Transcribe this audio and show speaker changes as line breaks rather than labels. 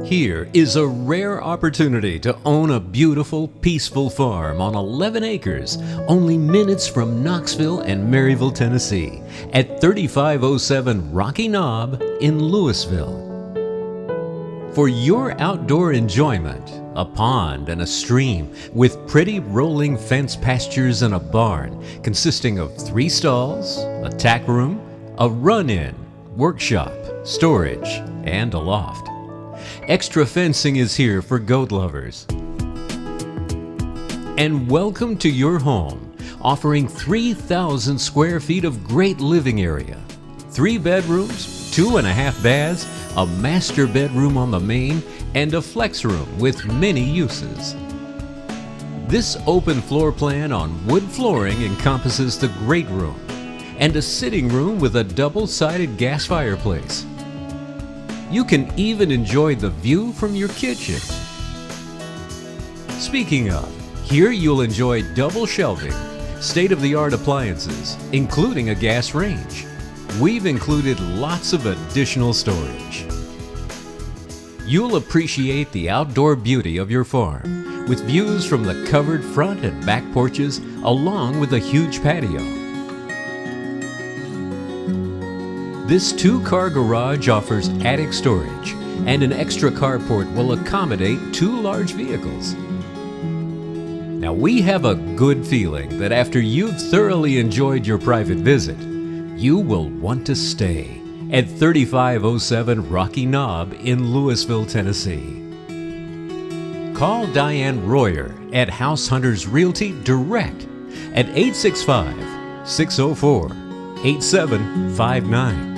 Here is a rare opportunity to own a beautiful, peaceful farm on 11 acres, only minutes from Knoxville and Maryville, Tennessee, at 3507 Rocky Knob in Louisville. For your outdoor enjoyment, a pond and a stream with pretty rolling fence pastures and a barn consisting of 3 stalls, a tack room, a run-in, workshop, storage, and a loft. Extra fencing is here for goat lovers. And welcome to your home, offering 3,000 square feet of great living area, 3 bedrooms, 2.5 baths, a master bedroom on the main, and a flex room with many uses. This open floor plan on wood flooring encompasses the great room and a sitting room with a double-sided gas fireplace. You can even enjoy the view from your kitchen. Speaking of, here you'll enjoy double shelving, state-of-the-art appliances, including a gas range. We've included lots of additional storage. You'll appreciate the outdoor beauty of your farm, with views from the covered front and back porches, along with a huge patio. This 2-car garage offers attic storage, and an extra carport will accommodate 2 large vehicles. Now, we have a good feeling that after you've thoroughly enjoyed your private visit, you will want to stay at 3507 Rocky Knob in Louisville, Tennessee. Call Dianne Royer at House Hunters Realty direct at 865-604-8759.